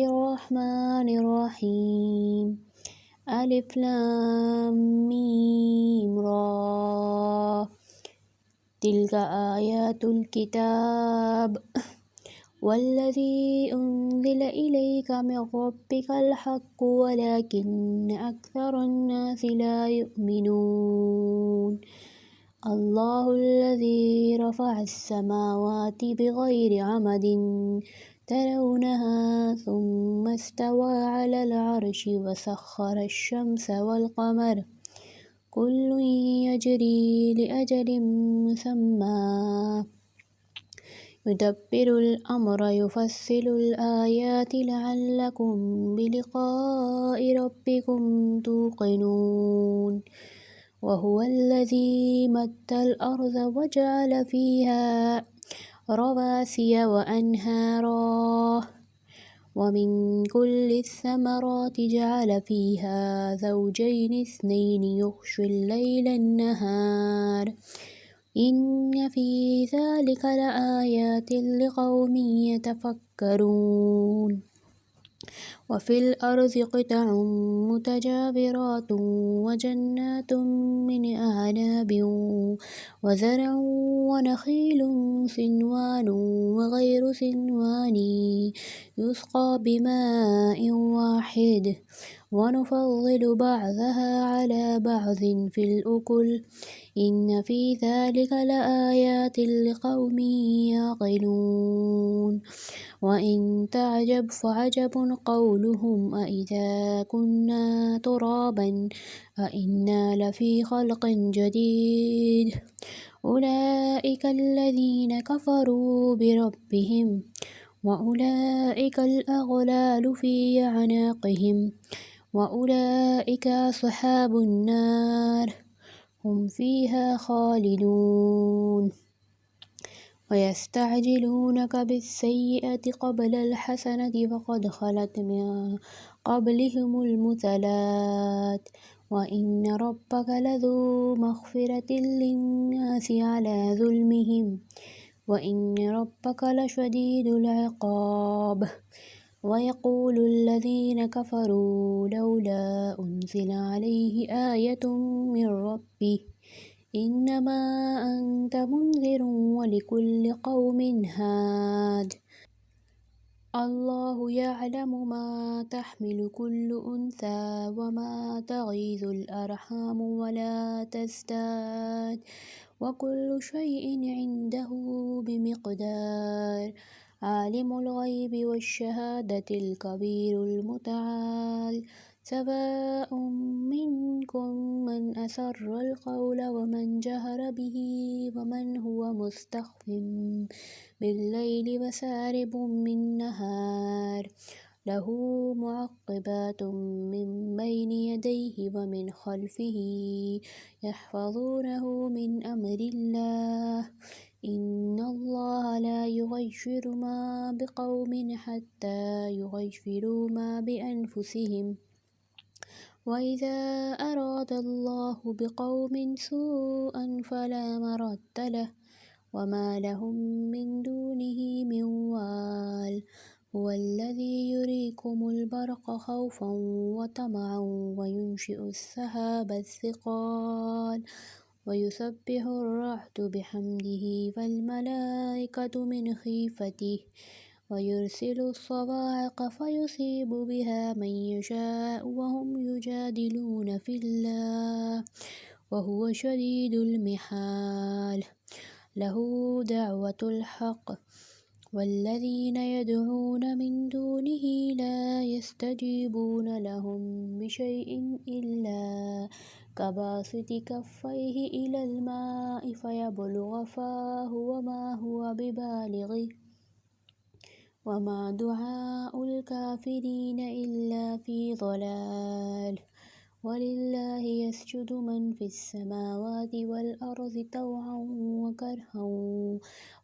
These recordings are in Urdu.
الرحمن الرحيم ألف لام ميم را تلك آيات الكتاب والذي أنزل إليك من ربك الحق ولكن أكثر الناس لا يؤمنون الله الذي رفع السماوات بغير عمد ترونها ثم استوى على العرش وسخر الشمس والقمر كل يجري لأجل مسمى يدبر الأمر يفصل الآيات لعلكم بلقاء ربكم توقنون وهو الذي مد الأرض وجعل فيها رواسي وأنهارا ومن كل الثمرات جعل فيها زوجين اثنين يغشي الليل النهار إن في ذلك لآيات لقوم يتفكرون وفي الأرض قطع متجاورات وجنات من أعناب وزرع ونخيل صنوان وغير صنوان يسقى بماء واحد ونفضل بعضها على بعض في الأكل إن في ذلك لآيات لقوم يعقلون وإن تعجب فعجب قولهم أإذا كنا ترابا أإنا لفي خلق جديد أولئك الذين كفروا بربهم وأولئك الأغلال في أعناقهم وأولئك أصحاب النار هم فيها خالدون ويستعجلونك بالسيئة قبل الحسنة فقد خلت من قبلهم المثلات وإن ربك لذو مغفرة للناس على ظلمهم وإن ربك لشديد العقاب ويقول الذين كفروا لولا أنزل عليه آية من ربه إنما أنت منذر ولكل قوم هاد الله يعلم ما تحمل كل أنثى وما تغيظ الأرحام ولا تزداد وكل شيء عنده بمقدار عالم الغيب والشهادة الكبير المتعال سواء منكم من أسر القول ومن جهر به ومن هو مستخف بالليل وسارب بالنهار له معقبات من بين يديه ومن خلفه يحفظونه من أمر الله إن الله لا يغير ما بقوم حتى يغيروا ما بأنفسهم وإذا أراد الله بقوم سوءا فلا مرد له وما لهم من دونه من وال هو الذي يريكم البرق خوفا وطمعا وينشئ السحاب الثقال ويسبح الرعد بحمده والملائكة من خيفته ويرسل الصواعق فيصيب بها من يشاء وهم يجادلون في الله وهو شديد المحال له دعوة الحق والذين يدعون من دونه لا يستجيبون لهم بشيء إلا كباسط كفيه إلى الماء فيبلغ فاه وما هو ببالغه وما دعاء الكافرين إلا في ضلال ولله يسجد من في السماوات والأرض طوعا وكرها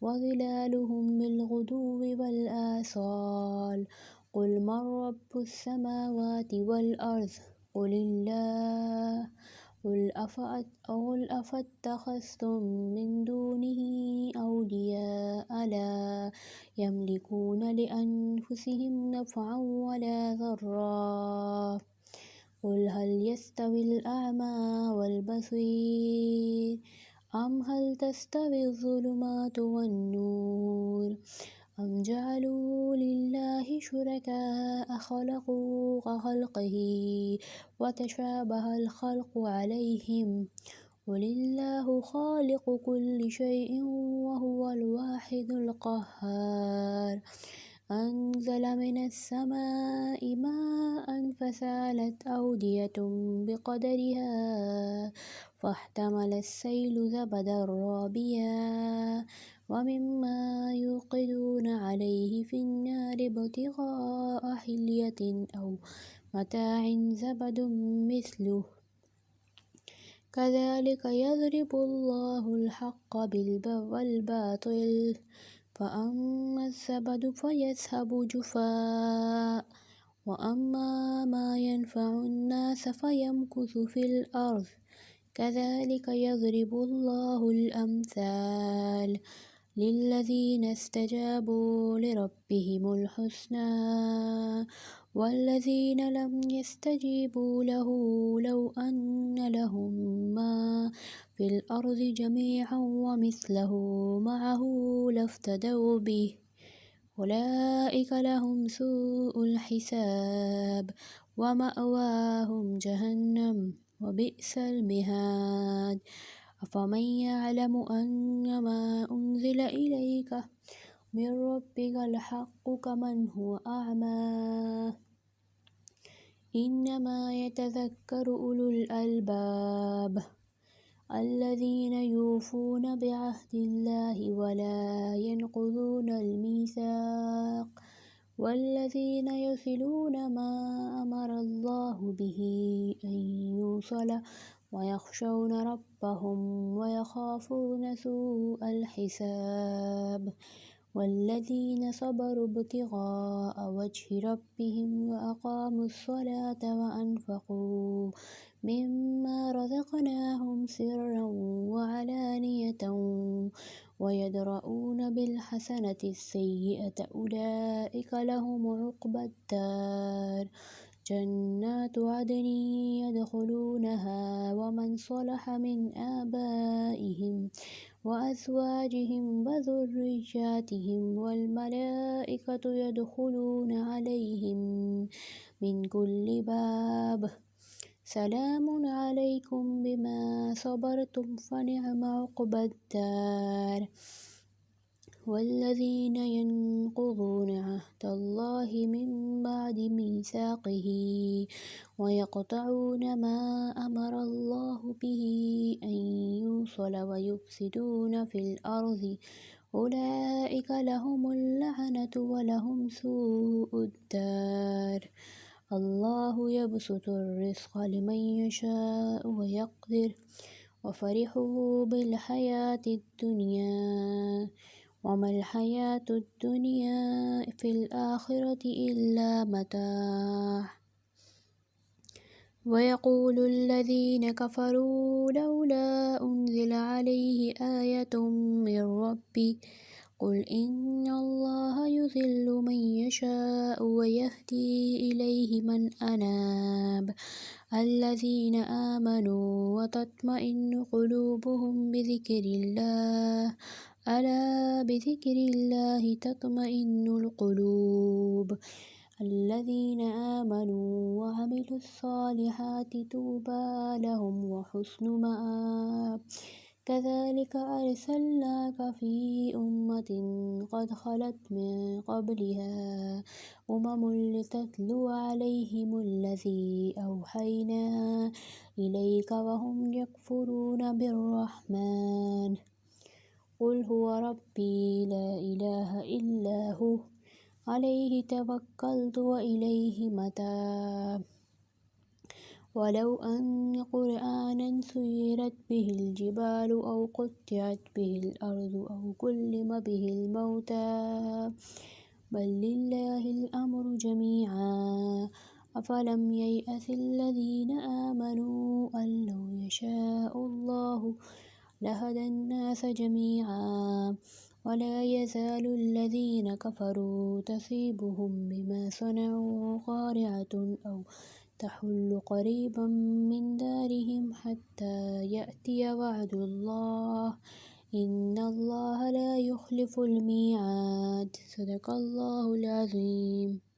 وظلالهم بالغدو والآصال قل من رب السماوات والأرض قل الله قل أفاتخذتم من دونه أولياء لا يملكون لأنفسهم نفعا ولا ضرا قل هل يستوي الأعمى والبصير أم هل تستوي الظلمات والنور أم جعلوا لله شركاء خلقوا كخلقه وتشابه الخلق عليهم قل الله خالق كل شيء وهو الواحد القهار أنزل من السماء ماء فسالت أودية بقدرها فاحتمل السيل زبدا رابيا ومما يوقدون عليه في النار ابتغاء حلية أو متاع زبد مثله كذلك يضرب الله الحق والباطل فأما الزبد فيذهب جفاء وأما ما ينفع الناس فيمكث في الأرض كذلك يضرب الله الأمثال للذين استجابوا لربهم الحسنى والذين لم يستجيبوا له لو أن لهم ما في الأرض جميعا ومثله معه لافتدوا به أولئك لهم سوء الحساب ومأواهم جهنم وبئس المهاد أفمن يعلم أنما أنزل إليك من ربك الحق كمن هو أعمى إنما يتذكر أولو الألباب الذين يوفون بعهد الله ولا ينقضون الميثاق والذين يصلون ما أمر الله به أن يوصل ويخشون ربهم ويخافون سوء الحساب والذين صبروا ابتغاء وجه ربهم وأقاموا الصلاة وأنفقوا مما رزقناهم سرا وعلانية ويدرؤون بالحسنة السيئة أولئك لهم عقبى الدار جنات عدن يدخلونها ومن صلح من آبائهم وأزواجهم وذرياتهم والملائكة يدخلون عليهم من كل باب سلام عليكم بما صبرتم فنعم عقبى الدار والذين ينقضون عهد الله من بعد ميثاقه ويقطعون ما أمر الله به أن يوصل ويفسدون في الأرض أولئك لهم اللعنة ولهم سوء الدار الله يبسط الرزق لمن يشاء ويقدر وفرحوا بالحياة الدنيا وما الحياة الدنيا في الآخرة إلا متاع ويقول الذين كفروا لولا أنزل عليه آية من ربي قل إن الله يضل من يشاء ويهدي إليه من أناب الذين آمنوا وتطمئن قلوبهم بذكر الله ألا بذكر الله تطمئن القلوب الذين آمنوا وعملوا الصالحات طوبى لهم وحسن مآب كذلك أرسلناك في أمة قد خلت من قبلها لتتلو عليهم الذي أوحينا إليك وهم يكفرون بالرحمن قل هو ربي لا إله إلا هو عليه توكلت وإليه متاب ولو أن قرآنا سيرت به الجبال أو قطعت به الأرض أو كلم به الموتى بل لله الأمر جميعا أفلم ييأس الذين آمنوا أن لو يشاء الله لهدى الناس جميعا ولا يزال الذين كفروا تصيبهم بما صنعوا قارعة أو تحل قريبا من دارهم حتى يأتي وعد الله إن الله لا يخلف الميعاد صدق الله العظيم.